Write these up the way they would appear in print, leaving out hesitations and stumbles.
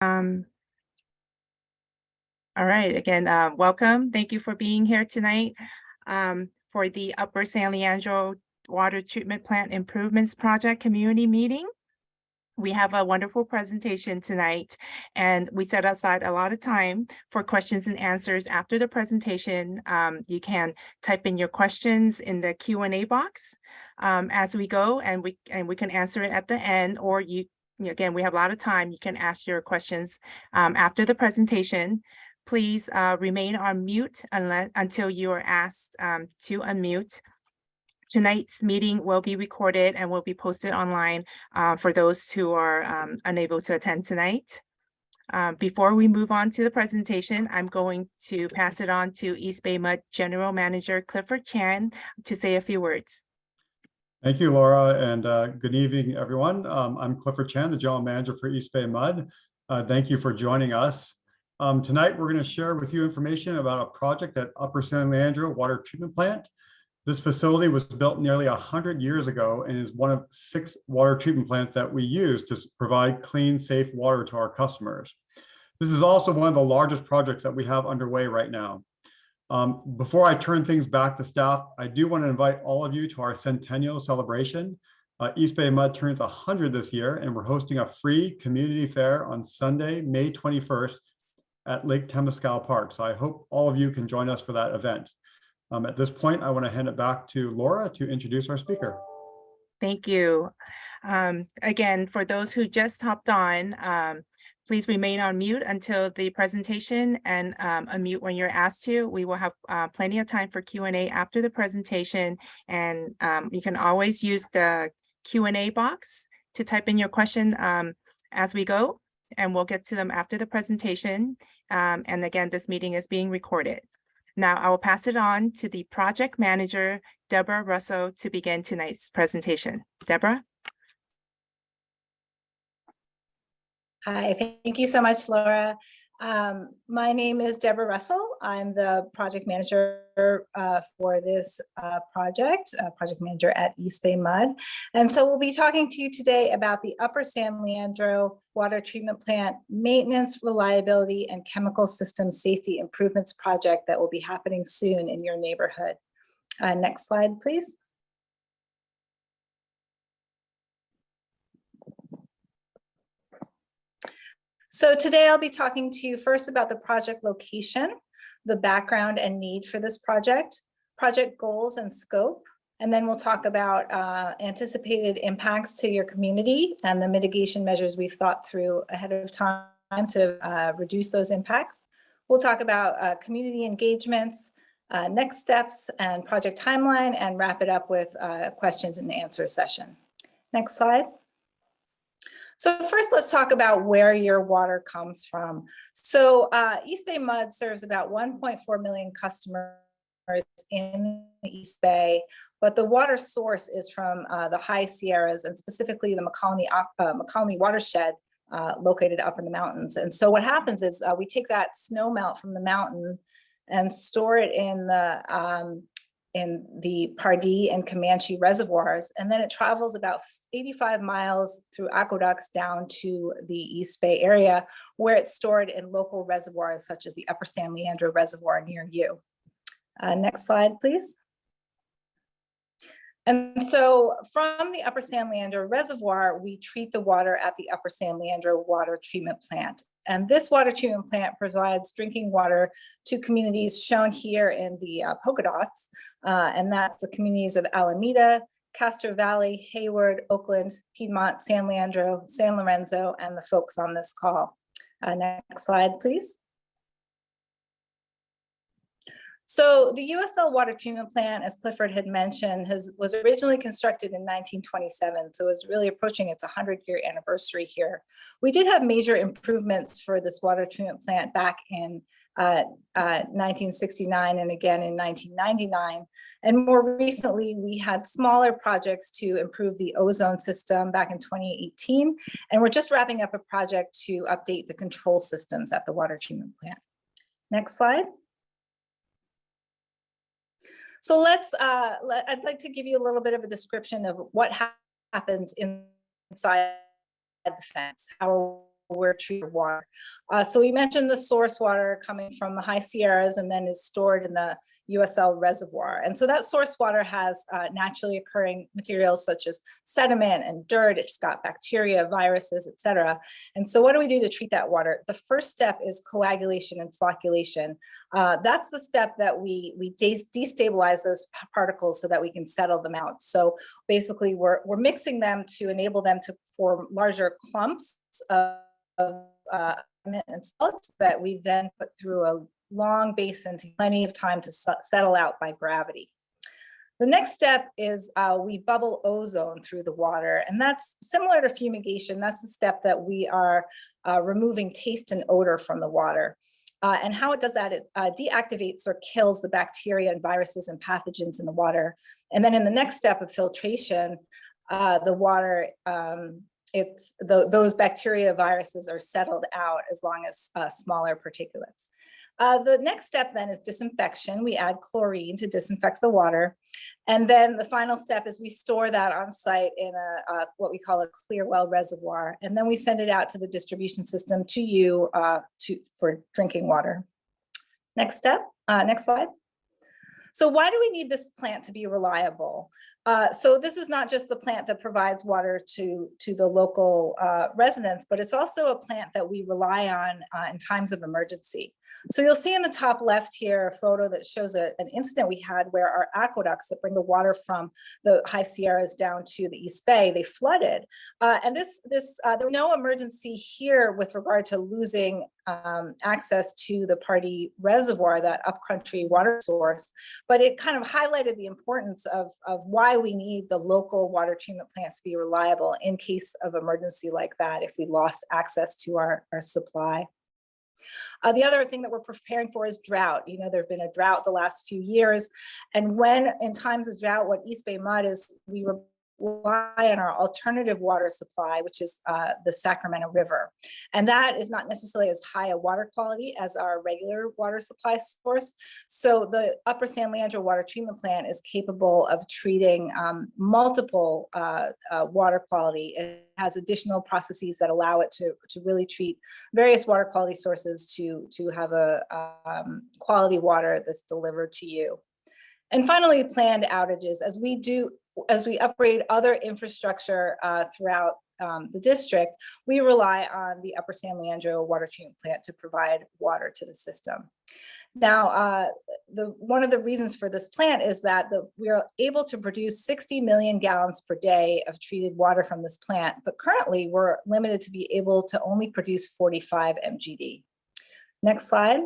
All right, again, welcome. Thank you for being here tonight for the Upper San Leandro Water Treatment Plant Improvements Project Community Meeting. We have a wonderful presentation tonight, and we set aside a lot of time for questions and answers after the presentation. You can type in your questions in the Q&A box as we go, and we can answer it at the end, or again, we have a lot of time. You can ask your questions after the presentation. Please remain on mute until you are asked to unmute. Tonight's meeting will be recorded and will be posted online for those who are unable to attend tonight. Before we move on to the presentation, I'm going to pass it on to EBMUD General Manager Clifford Chan to say a few words. Thank you, Laura, and good evening, everyone. I'm Clifford Chan, the General Manager for EBMUD. Thank you for joining us. Tonight, we're going to share with you information about a project at Upper San Leandro Water Treatment Plant. This facility was built nearly 100 years ago and is one of 6 water treatment plants that we use to provide clean, safe water to our customers. This is also one of the largest projects that we have underway right now. Before I turn things back to staff, I do want to invite all of you to our centennial celebration. EBMUD turns 100 this year, and we're hosting a free community fair on Sunday, May 21st at Lake Temescal Park. So I hope all of you can join us for that event. At this point, I want to hand it back to Laura to introduce our speaker. Thank you. Again, for those who just hopped on, please remain on mute until the presentation and unmute when you're asked to. We will have plenty of time for Q&A after the presentation, and you can always use the Q&A box to type in your question as we go, and we'll get to them after the presentation. And again, this meeting is being recorded. Now I will pass it on to the project manager, Deborah Russell, to begin tonight's presentation. Deborah? Hi, thank you so much, Laura. My name is Deborah Russell. I'm the project manager for this project manager at EBMUD. And so we'll be talking to you today about the Upper San Leandro Water Treatment Plant Maintenance, Reliability, and Chemical System Safety Improvements Project that will be happening soon in your neighborhood. Next slide, please. So today I'll be talking to you first about the project location, the background and need for this project goals and scope, and then we'll talk about anticipated impacts to your community and the mitigation measures we've thought through ahead of time to reduce those impacts. We'll talk about community engagements, next steps, and project timeline, and wrap it up with questions and answer session. Next slide. So first, let's talk about where your water comes from. So EBMUD serves about 1.4 million customers in the East Bay, but the water source is from the high Sierras, and specifically the McCalney watershed located up in the mountains. And so what happens is we take that snow melt from the mountain and store it in the Pardee and Comanche reservoirs, and then it travels about 85 miles through aqueducts down to the East Bay area, where it's stored in local reservoirs such as the Upper San Leandro Reservoir near you. Next slide, please. And so from the Upper San Leandro Reservoir, we treat the water at the Upper San Leandro Water Treatment Plant. And this water treatment plant provides drinking water to communities shown here in the polka dots. And that's the communities of Alameda, Castro Valley, Hayward, Oakland, Piedmont, San Leandro, San Lorenzo, and the folks on this call. Next slide, please. So the USL Water Treatment Plant, as Clifford had mentioned, was originally constructed in 1927, so it's really approaching its 100-year anniversary here. We did have major improvements for this water treatment plant back in 1969 and again in 1999. And more recently, we had smaller projects to improve the ozone system back in 2018. And we're just wrapping up a project to update the control systems at the water treatment plant. Next slide. So I'd like to give you a little bit of a description of what happens inside the fence, how we're treating water. So we mentioned the source water coming from the high Sierras and then is stored in the USL reservoir. And so that source water has naturally occurring materials such as sediment and dirt. It's got bacteria, viruses, et cetera. And so what do we do to treat that water? The first step is coagulation and flocculation. That's the step that we destabilize those particles so that we can settle them out. So basically we're mixing them to enable them to form larger clumps of and solids that we then put through a long basin to plenty of time to settle out by gravity. The next step is we bubble ozone through the water, and that's similar to fumigation. That's the step that we are removing taste and odor from the water. And how it does that, it deactivates or kills the bacteria and viruses and pathogens in the water. And then in the next step of filtration, the water, those bacteria viruses are settled out as long as smaller particulates. The next step then is disinfection. We add chlorine to disinfect the water. And then the final step is we store that on site in what we call a clear well reservoir. And then we send it out to the distribution system to you for drinking water. Next step, next slide. So why do we need this plant to be reliable? So this is not just the plant that provides water to the local residents, but it's also a plant that we rely on in times of emergency. So you'll see in the top left here a photo that shows an incident we had where our aqueducts that bring the water from the high Sierras down to the East Bay, they flooded. And there was no emergency here with regard to losing access to the Pardee Reservoir, that upcountry water source, but it kind of highlighted the importance of why we need the local water treatment plants to be reliable in case of emergency like that if we lost access to our supply. The other thing that we're preparing for is drought. You know, there's been a drought the last few years. And when in times of drought, what EBMUD is, we rely on our alternative water supply, which is the Sacramento River. And that is not necessarily as high a water quality as our regular water supply source. So the Upper San Leandro water treatment plant is capable of treating multiple water quality. It has additional processes that allow it to really treat various water quality sources to have a quality water that's delivered to you. And finally, planned outages. As we upgrade other infrastructure throughout the district, we rely on the Upper San Leandro water treatment plant to provide water to the system. Now, one of the reasons for this plant is that we are able to produce 60 million gallons per day of treated water from this plant, but currently we're limited to be able to only produce 45 MGD. Next slide.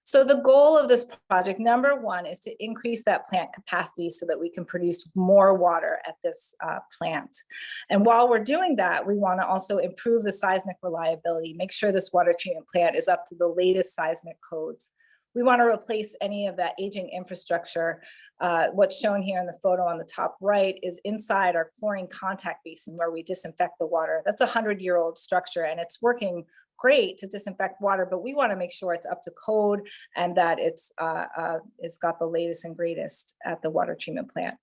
So the goal of this project, number one, is to increase that plant capacity so that we can produce more water at this plant. And while we're doing that, we want to also improve the seismic reliability, make sure this water treatment plant is up to the latest seismic codes. We want to replace any of that aging infrastructure. What's shown here in the photo on the top right is inside our chlorine contact basin where we disinfect the water. That's a 100-year-old structure and it's working great to disinfect water, but we want to make sure it's up to code and that it's got the latest and greatest at the water treatment plant.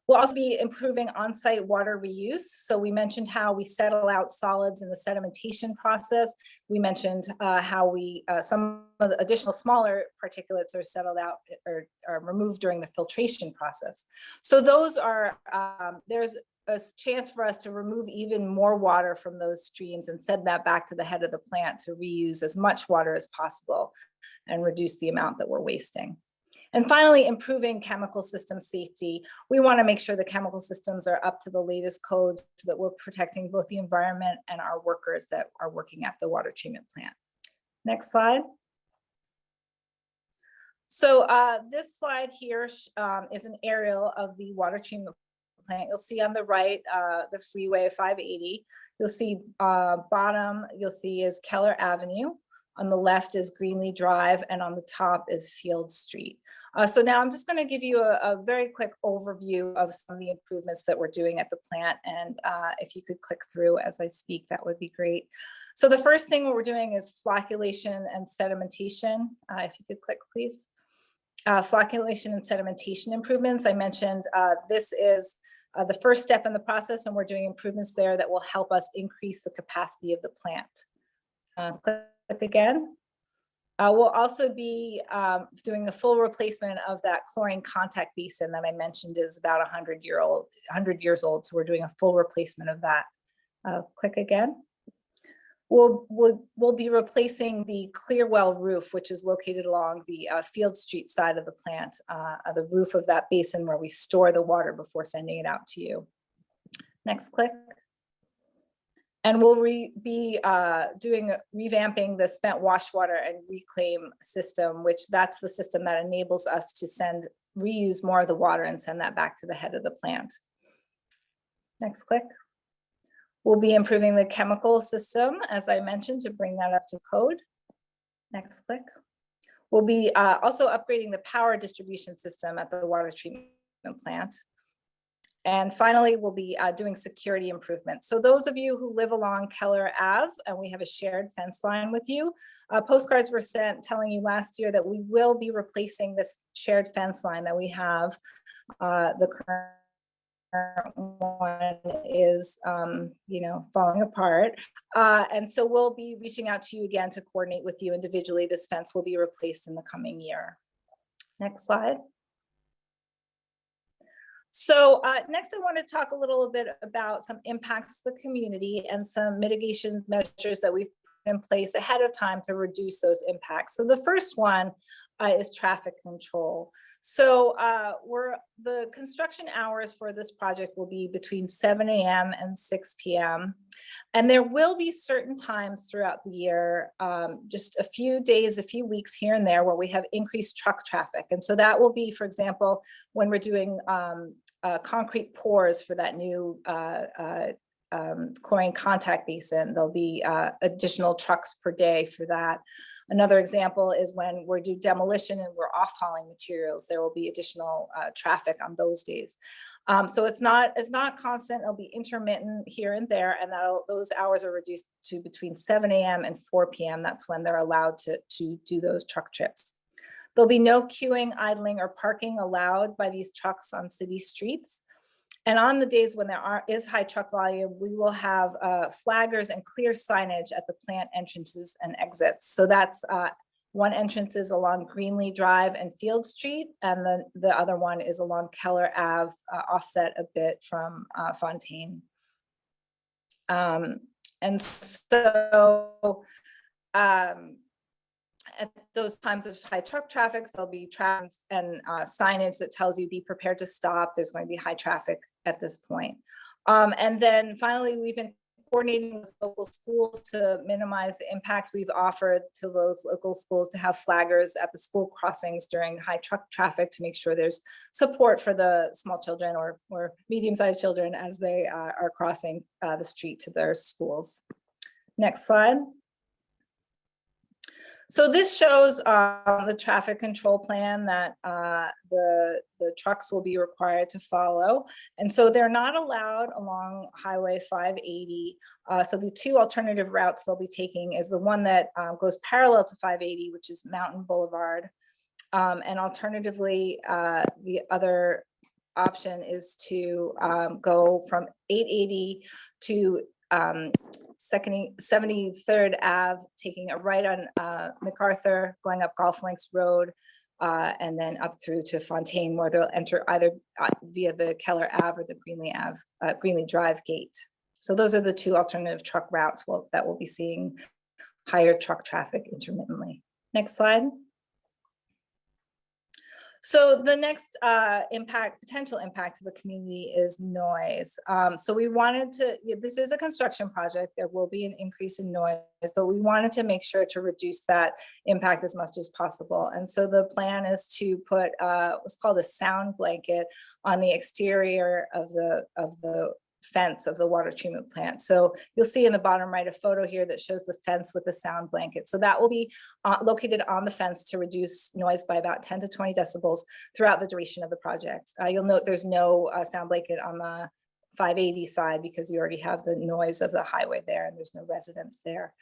We'll also be improving on-site water reuse. So we mentioned how we settle out solids in the sedimentation process. We mentioned how some of the additional smaller particulates are settled out or are removed during the filtration process. So those are, there's a chance for us to remove even more water from those streams and send that back to the head of the plant to reuse as much water as possible and reduce the amount that we're wasting. And finally, improving chemical system safety. We want to make sure the chemical systems are up to the latest codes so that we're protecting both the environment and our workers that are working at the water treatment plant. Next slide. So this slide here is an aerial of the water treatment plant. You'll see on the right, the freeway 580. You'll see bottom, you'll see is Keller Avenue. On the left is Greenlee Drive, and on the top is Field Street. So now I'm just going to give you a very quick overview of some of the improvements that we're doing at the plant. And if you could click through as I speak, that would be great. So the first thing we're doing is flocculation and sedimentation. If you could click, please. Flocculation and sedimentation improvements. I mentioned this is the first step in the process, and we're doing improvements there that will help us increase the capacity of the plant. Click again. We'll also be doing a full replacement of that chlorine contact basin that I mentioned is about 100 years old. So we're doing a full replacement of that. Click again. We'll be replacing the clear well roof, which is located along the Field Street side of the plant, the roof of that basin where we store the water before sending it out to you. Next click. And we'll be revamping the spent wash water and reclaim system, which that's the system that enables us to reuse more of the water and send that back to the head of the plant. Next click. We'll be improving the chemical system, as I mentioned, to bring that up to code. Next click. We'll be also upgrading the power distribution system at the water treatment plant. And finally, we'll be doing security improvements. So those of you who live along Keller Ave, and we have a shared fence line with you, postcards were sent telling you last year that we will be replacing this shared fence line that we have. The current one is, falling apart. And so we'll be reaching out to you again to coordinate with you individually. This fence will be replaced in the coming year. Next slide. So next, I want to talk a little bit about some impacts to the community and some mitigation measures that we've put in place ahead of time to reduce those impacts. So the first one is traffic control. So the construction hours for this project will be between 7 a.m. and 6 p.m. And there will be certain times throughout the year, just a few days, a few weeks here and there where we have increased truck traffic. And so that will be, for example, when we're doing concrete pours for that new chlorine contact basin. There'll be additional trucks per day for that. Another example is when we're doing demolition and we're off hauling materials, there will be additional traffic on those days. So it's not constant, it'll be intermittent here and there, and those hours are reduced to between 7 a.m. and 4 p.m. That's when they're allowed to do those truck trips. There'll be no queuing, idling, or parking allowed by these trucks on city streets. And on the days when there is high truck volume, we will have flaggers and clear signage at the plant entrances and exits. So that's one entrance is along Greenlee Drive and Field Street, and then the other one is along Keller Ave, offset a bit from Fontaine. And so at those times of high truck traffic, there'll be traffic and signage that tells you be prepared to stop. There's going to be high traffic at this point. And then finally, we've been coordinating with local schools to minimize the impacts. We've offered to those local schools to have flaggers at the school crossings during high truck traffic to make sure there's support for the small children or medium-sized children as they are crossing the street to their schools. Next slide. So this shows the traffic control plan that the trucks will be required to follow. And so they're not allowed along Highway 580. So the two alternative routes they'll be taking is the one that goes parallel to 580, which is Mountain Boulevard. And alternatively, the other option is to go from 880 to 73rd Ave, taking a right on MacArthur, going up Golf Links Road, and then up through to Fontaine, where they'll enter either via the Keller Ave or the Greenlee Drive gate. So those are the two alternative truck routes that we'll be seeing higher truck traffic intermittently. Next slide. So the next potential impact to the community is noise. So we wanted to, this is a construction project, there will be an increase in noise, but we wanted to make sure to reduce that impact as much as possible. And so the plan is to put what's called a sound blanket on the exterior of the fence of the water treatment plant. So you'll see in the bottom right a photo here that shows the fence with the sound blanket. So that will be located on the fence to reduce noise by about 10 to 20 decibels throughout the duration of the project. You'll note there's no sound blanket on the 580 side because you already have the noise of the highway there and there's no residents there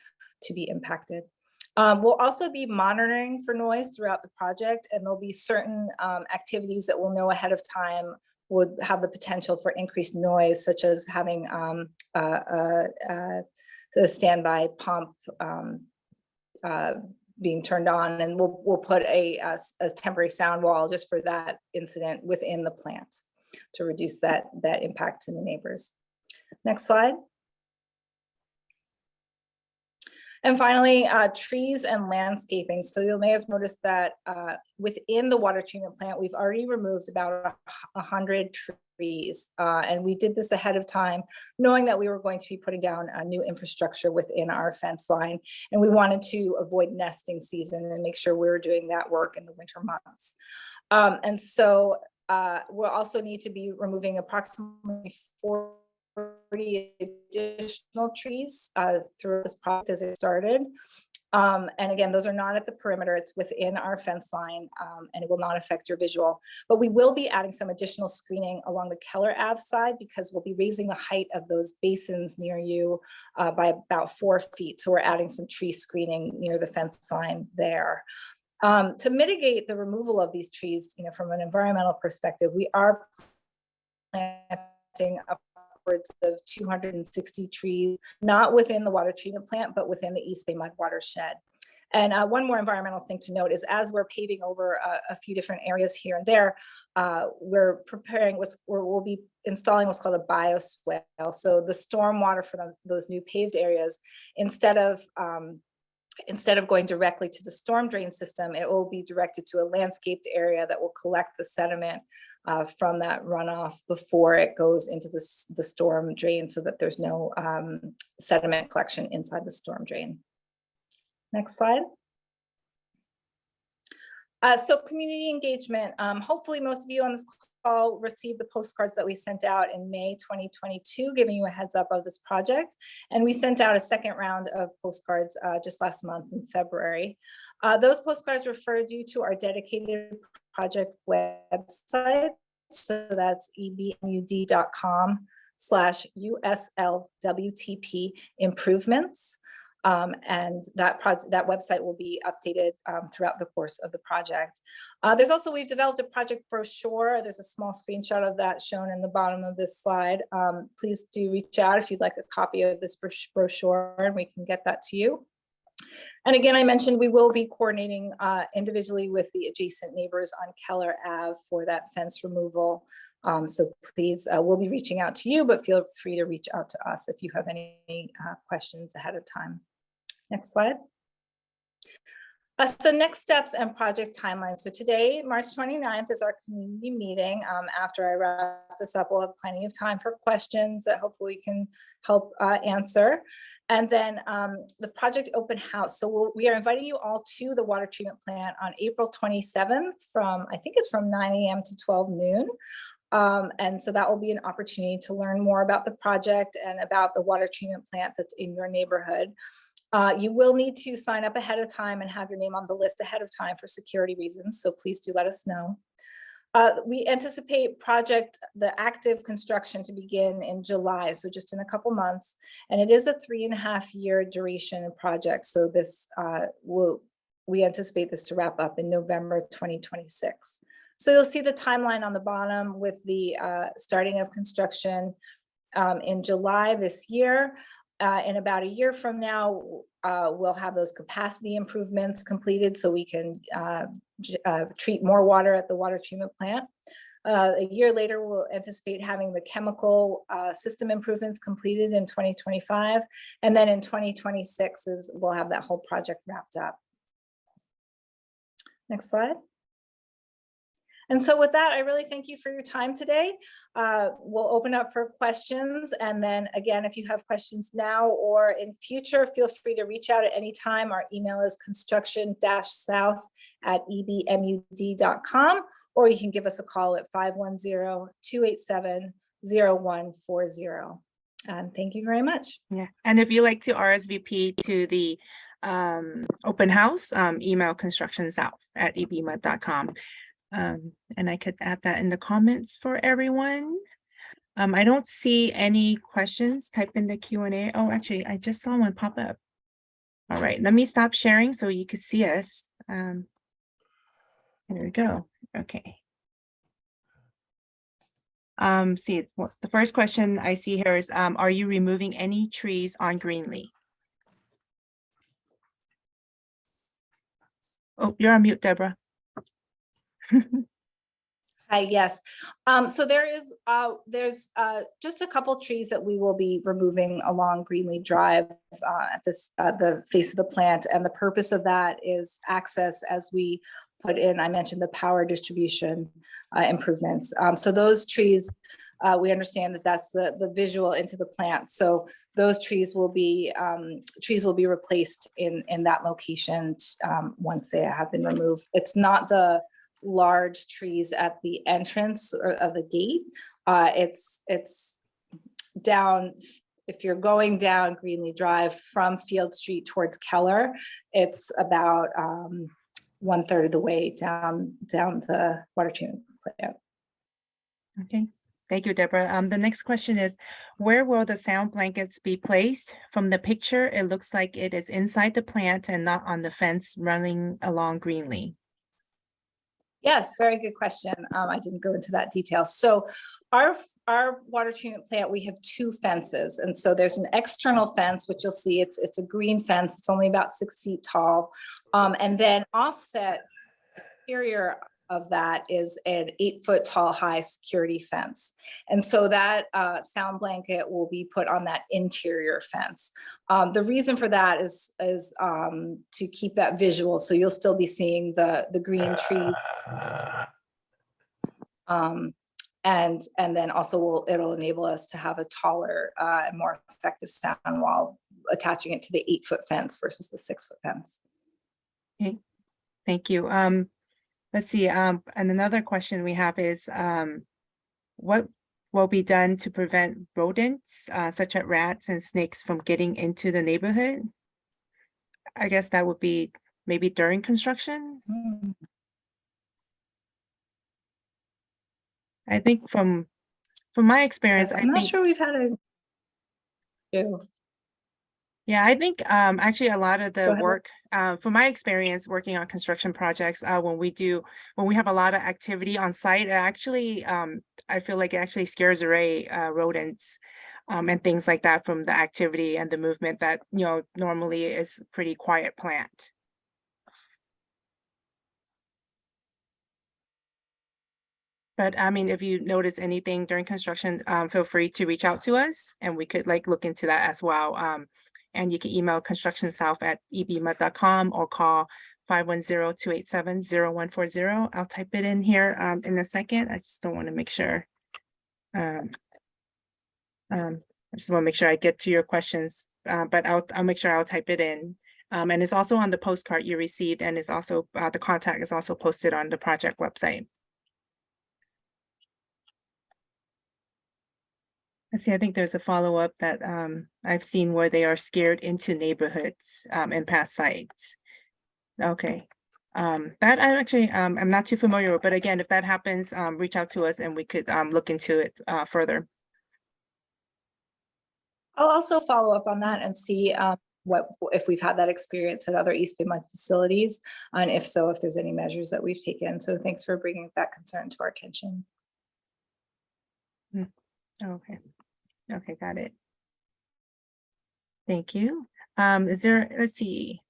to be impacted. We'll also be monitoring for noise throughout the project, and there'll be certain activities that we'll know ahead of time would have the potential for increased noise, such as having the standby pump being turned on, and we'll put a temporary sound wall just for that incident within the plant to reduce that impact to the neighbors. Next slide. And finally, trees and landscaping. So you may have noticed that within the water treatment plant, we've already removed about 100 trees. And we did this ahead of time, knowing that we were going to be putting down a new infrastructure within our fence line. And we wanted to avoid nesting season and make sure we were doing that work in the winter months. And so we'll also need to be removing approximately 40 additional trees through this project as it started. And again, those are not at the perimeter, it's within our fence line, and it will not affect your visual. But we will be adding some additional screening along the Keller Ave side, because we'll be raising the height of those basins near you by about 4 feet. So we're adding some tree screening near the fence line there. To mitigate the removal of these trees, from an environmental perspective, we are planting upwards of 260 trees, not within the water treatment plant, but within the East Bay Mud watershed. And one more environmental thing to note is, as we're paving over a few different areas here and there, we're preparing we'll be installing what's called a bioswale. So the stormwater for those new paved areas, instead of going directly to the storm drain system, it will be directed to a landscaped area that will collect the sediment from that runoff before it goes into the storm drain, so that there's no sediment collection inside the storm drain. Next slide. So community engagement. Hopefully most of you on this call received the postcards that we sent out in May 2022, giving you a heads up of this project. And we sent out a second round of postcards just last month in February. Those postcards referred you to our dedicated project website. So that's ebmud.com/USLWTP improvements. And that website will be updated throughout the course of the project. There's also, we've developed a project brochure. There's a small screenshot of that shown in the bottom of this slide. Please do reach out if you'd like a copy of this brochure, and we can get that to you. And again, I mentioned we will be coordinating individually with the adjacent neighbors on Keller Ave for that fence removal. So please, we'll be reaching out to you, but feel free to reach out to us if you have any questions ahead of time. Next slide. So next steps and project timeline. So today, March 29th, is our community meeting. After I wrap this up, we'll have plenty of time for questions that hopefully can help answer. And then the project open house. So we are inviting you all to the water treatment plant on April 27th from, I think it's from 9 a.m. to 12 noon. And so that will be an opportunity to learn more about the project and about the water treatment plant that's in your neighborhood. You will need to sign up ahead of time and have your name on the list ahead of time for security reasons. So please do let us know. We anticipate the active construction to begin in July, so just in a couple months. And it is a 3.5-year duration project. So this we anticipate this to wrap up in November 2026. So you'll see the timeline on the bottom with the starting of construction in July this year. In about a year from now, we'll have those capacity improvements completed so we can treat more water at the water treatment plant. A year later, we'll anticipate having the chemical system improvements completed in 2025. And then in 2026 we'll have that whole project wrapped up. Next slide. And so with that, I really thank you for your time today. We'll open up for questions. And then again, if you have questions now or in future, feel free to reach out at any time. Our email is construction-south@ebmud.com, or you can give us a call at 510-287-0140. And thank you very much. Yeah, and if you like to RSVP to the open house, email construction-south@ebmud.com. And I could add that in the comments for everyone. I don't see any questions. Type in the Q&A. Oh, actually, I just saw one pop up. All right, let me stop sharing so you can see us. There we go. Okay. The first question I see here is, are you removing any trees on Greenlee? Oh, you're on mute, Deborah. Hi, yes. So there's just a couple trees that we will be removing along Greenlee Drive at the face of the plant. And the purpose of that is access as we put in, I mentioned the power distribution improvements. So those trees, we understand that that's the visual into the plant. So those trees will be replaced in that location once they have been removed. It's not the large trees at the entrance of the gate. It's down, if you're going down Greenlee Drive from Field Street towards Keller, it's about 1/3 of the way down the water treatment plant. Okay, thank you, Deborah. The next question is, where will the sound blankets be placed? From the picture, it looks like it is inside the plant and not on the fence running along Greenlee. Yes, very good question. I didn't go into that detail. So our water treatment plant, we have 2 fences. And so there's an external fence, which you'll see it's a green fence. It's only about 6 feet tall. And then offset exterior of that is an 8-foot tall high security fence. And so that sound blanket will be put on that interior fence. The reason for that is to keep that visual. So you'll still be seeing the green trees. And then also it'll enable us to have a taller and more effective sound wall attaching it to the 8-foot fence versus the 6-foot fence. Okay, thank you. Let's see, and another question we have is, what will be done to prevent rodents, such as rats and snakes, from getting into the neighborhood? I guess that would be maybe during construction. I think from my experience, I'm not sure we've had a. Yeah, I think actually a lot of Go the ahead. work, from my experience working on construction projects, when we have a lot of activity on site, it actually, I feel like it actually scares away rodents and things like that from the activity and the movement that, normally is pretty quiet plant. But I mean, if you notice anything during construction, feel free to reach out to us and we could look into that as well. And you can email constructionsouth@ebmud.com or call 510-287-0140. I'll type it in here in a second. I just don't want to make sure. I just want to make sure I get to your questions, but I'll make sure I'll type it in. And it's also on the postcard you received, and it's also the contact is also posted on the project website. See, I think there's a follow-up that I've seen where they are scared into neighborhoods in past sites. Okay. That I actually I'm not too familiar with, but again, if that happens, reach out to us and we could look into it further. I'll also follow up on that and see if we've had that experience at other East Bay MUD facilities, and if so, if there's any measures that we've taken. So thanks for bringing that concern to our attention. Okay. Okay, got it. Thank you. Is there, let's see,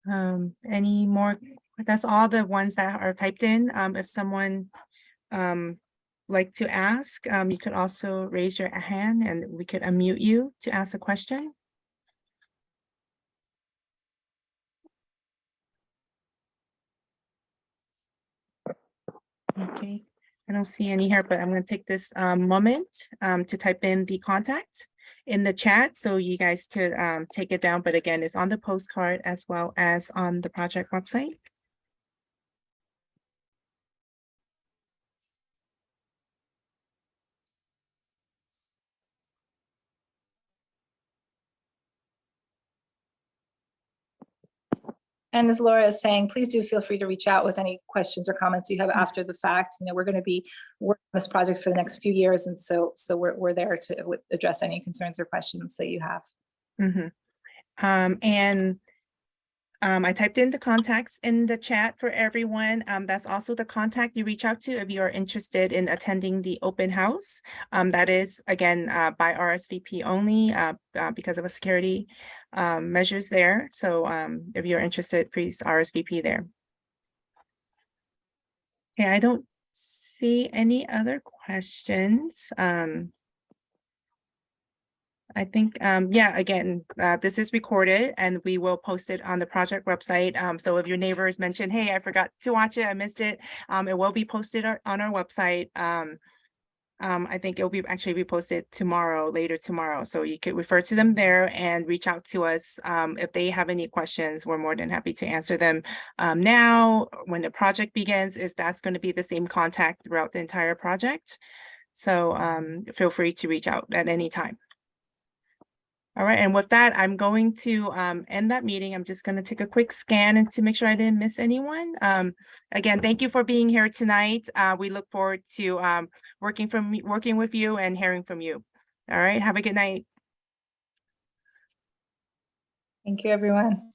any more? That's all the ones that are typed in. If someone like to ask, you could also raise your hand and we could unmute you to ask a question. Okay. I don't see any here, but I'm going to take this moment to type in the contact in the chat so you guys could take it down. But again, it's on the postcard as well as on the project website. And as Laura is saying, please do feel free to reach out with any questions or comments you have after the fact. We're going to be working on this project for the next few years. And so we're there to address any concerns or questions that you have. Mm-hmm. And I typed in the contacts in the chat for everyone. That's also the contact you reach out to if you are interested in attending the open house. That is, again, by RSVP only because of a security measures there. So if you're interested, please RSVP there. Okay, I don't see any other questions. I think, yeah, again, this is recorded and we will post it on the project website. So if your neighbors mention, hey, I forgot to watch it, I missed it, it will be posted on our website. I think it'll be actually be posted later tomorrow. So you could refer to them there and reach out to us. If they have any questions, we're more than happy to answer them. Now, when the project begins, that's going to be the same contact throughout the entire project. So feel free to reach out at any time. All right, and with that, I'm going to end that meeting. I'm just going to take a quick scan and to make sure I didn't miss anyone. Again, thank you for being here tonight. We look forward to working with you and hearing from you. All right, have a good night. Thank you, everyone.